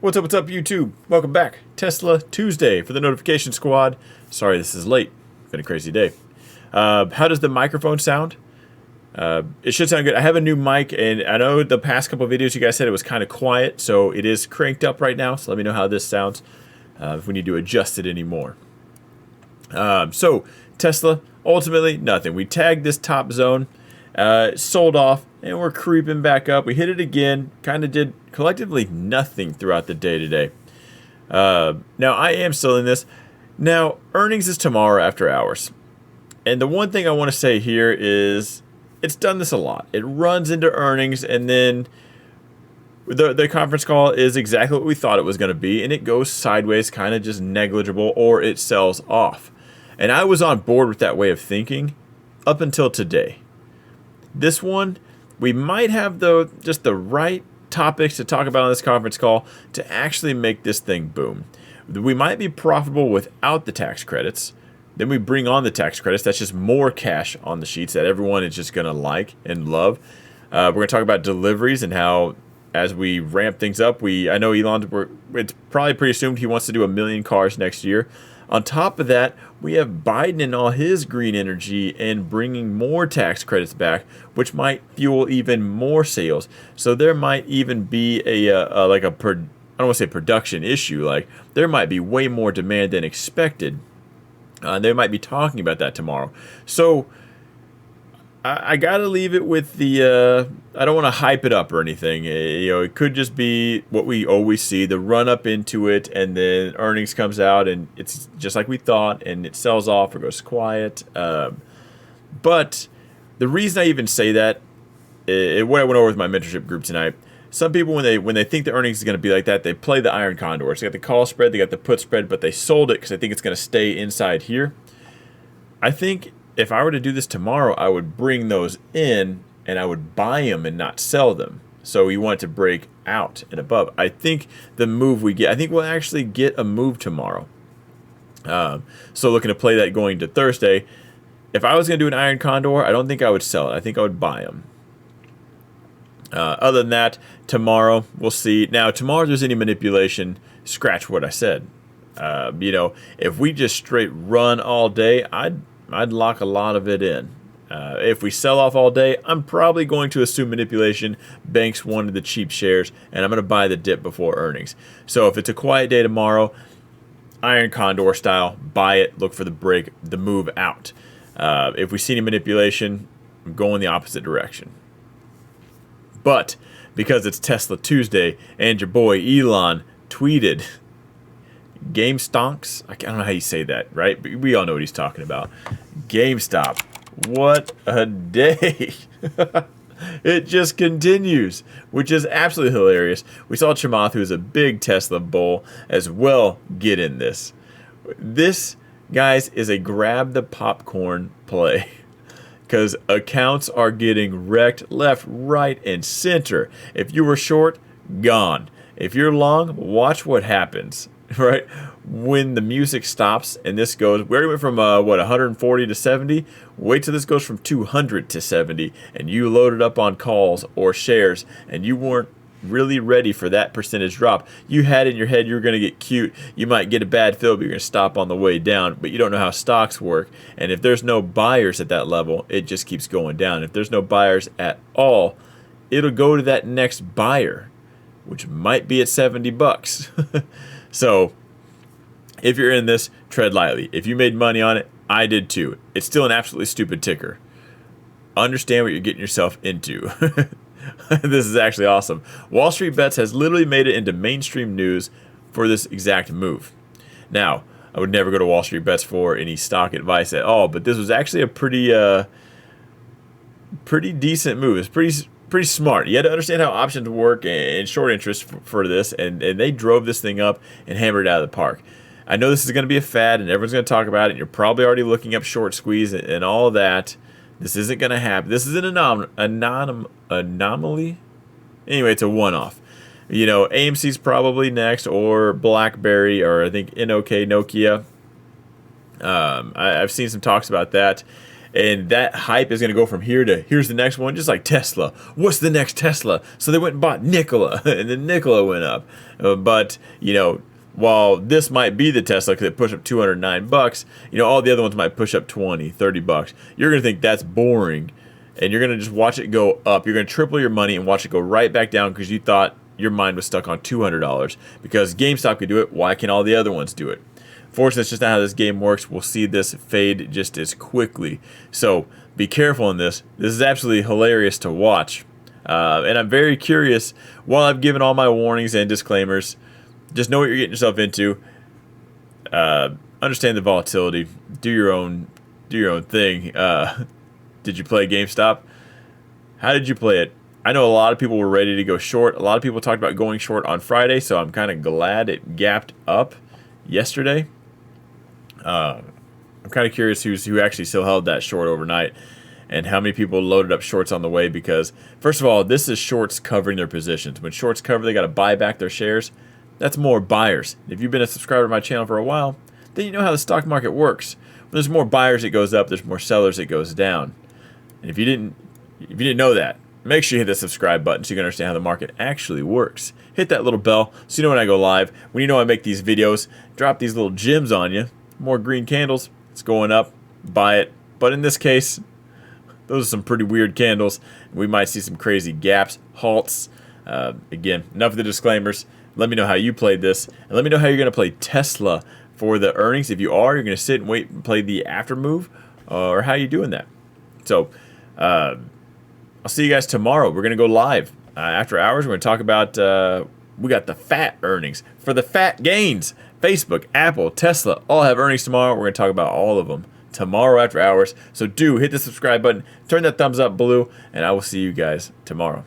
What's up, YouTube? Welcome back. Tesla Tuesday for the notification squad. Sorry this is late. Been a crazy day. How does the microphone sound? It should sound good. I have a new mic, and I know the past couple of videos you guys said it was kind of quiet, so it is cranked up right now, so let me know how this sounds, if we need to adjust it anymore. So, Tesla, ultimately, nothing. We tagged this top zone, sold off, and we're creeping back up. We hit it again, kind of did collectively nothing throughout the day today. Now, I am still in this. Now, earnings is tomorrow after hours. And the one thing I want to say here is it's done this a lot. It runs into earnings, and then the conference call is exactly what we thought it was going to be, and it goes sideways, kind of just negligible, or it sells off. And I was on board with that way of thinking up until today. This one, we might have just the right topics to talk about on this conference call to actually make this thing boom. We might be profitable without the tax credits. Then we bring on the tax credits. That's just more cash on the sheets that everyone is just going to like and love. We're going to talk about deliveries and how as we ramp things up, I know Elon, it's probably pretty assumed he wants to do 1 million cars next year. On top of that, we have Biden and all his green energy and bringing more tax credits back, which might fuel even more sales. So there might even be I don't want to say production issue. Like there might be way more demand than expected. They might be talking about that tomorrow. So I got to leave it with I don't want to hype it up or anything. It could just be what we always see, the run up into it, and then earnings comes out, and it's just like we thought, and it sells off or goes quiet. But the reason I even say that, what I went over with my mentorship group tonight, some people, when they think the earnings is going to be like that, they play the iron condors. They got the call spread, they got the put spread, but they sold it because they think it's going to stay inside here. I think if I were to do this tomorrow, I would bring those in and I would buy them and not sell them. So we want to break out and above. I think the move I think we'll actually get a move tomorrow. So looking to play that going to Thursday. If I was going to do an iron condor, I don't think I would sell it. I think I would buy them. Other than that, tomorrow, we'll see. Now, tomorrow, if there's any manipulation, scratch what I said. If we just straight run all day, I'd lock a lot of it in. If we sell off all day, I'm probably going to assume manipulation. Banks wanted the cheap shares, and I'm going to buy the dip before earnings. So if it's a quiet day tomorrow, iron condor style, buy it, look for the break, the move out. If we see any manipulation, I'm going the opposite direction. But because it's Tesla Tuesday and your boy Elon tweeted GameStonks, I don't know how you say that, right? But we all know what he's talking about. GameStop. What a day. It just continues, which is absolutely hilarious. We saw Chamath, who's a big Tesla bull, as well get in this. This, guys, is a grab the popcorn play. Because accounts are getting wrecked left, right, and center. If you were short, gone. If you're long, watch what happens, right? When the music stops and this goes, we already went from 140 to 70. Wait till this goes from 200 to 70, and you loaded up on calls or shares, and you weren't really ready for that percentage drop. You had in your head you were going to get cute. You might get a bad fill, but you're going to stop on the way down. But you don't know how stocks work. And if there's no buyers at that level, it just keeps going down. If there's no buyers at all, it'll go to that next buyer, which might be at $70. So if you're in this, tread lightly. If you made money on it, I did too. It's still an absolutely stupid ticker. Understand what you're getting yourself into. This is actually awesome. Wall Street Bets has literally made it into mainstream news for this exact move. Now, I would never go to Wall Street Bets for any stock advice at all, but this was actually a pretty decent move. It's pretty smart. You had to understand how options work and short interest for this, and they drove this thing up and hammered it out of the park. I know this is going to be a fad, and everyone's going to talk about it, and you're probably already looking up short squeeze and all of that. This isn't going to happen. This is an anomaly. Anyway, it's a one-off. AMC's probably next, or BlackBerry, or I think NOK, Nokia. I've seen some talks about that. And that hype is going to go from here to here's the next one, just like Tesla. What's the next Tesla? So they went and bought Nikola, and then Nikola went up. But, you know, while this might be the Tesla because it pushed up $209, you know, all the other ones might push up $20, $30. You're going to think that's boring, and you're going to just watch it go up. You're going to triple your money and watch it go right back down because you thought your mind was stuck on $200. Because GameStop could do it, why can't all the other ones do it? Fortunately, that's just not how this game works. We'll see this fade just as quickly. So be careful in this. This is absolutely hilarious to watch. And I'm very curious, while I've given all my warnings and disclaimers, just know what you're getting yourself into. Understand the volatility. Do your own thing. Did you play GameStop? How did you play it? I know a lot of people were ready to go short. A lot of people talked about going short on Friday, so I'm kind of glad it gapped up yesterday. I'm kind of curious who actually still held that short overnight and how many people loaded up shorts on the way because, first of all, this is shorts covering their positions. When shorts cover, they got to buy back their shares. That's more buyers. If you've been a subscriber to my channel for a while, then you know how the stock market works. When there's more buyers, it goes up. There's more sellers, it goes down. And if you didn't know that, make sure you hit the subscribe button so you can understand how the market actually works. Hit that little bell so you know when I go live. When you know I make these videos, drop these little gems on you. More green candles. It's going up. Buy it. But in this case, those are some pretty weird candles. We might see some crazy gaps, halts. Again, enough of the disclaimers. Let me know how you played this. And let me know how you're going to play Tesla for the earnings. If you are, you're going to sit and wait and play the after move. Or how are you doing that? So, I'll see you guys tomorrow. We're going to go live after hours. We're going to talk about, we got the fat earnings for the fat gains. Facebook, Apple, Tesla, all have earnings tomorrow. We're going to talk about all of them tomorrow after hours. So do hit the subscribe button, turn that thumbs up blue, and I will see you guys tomorrow.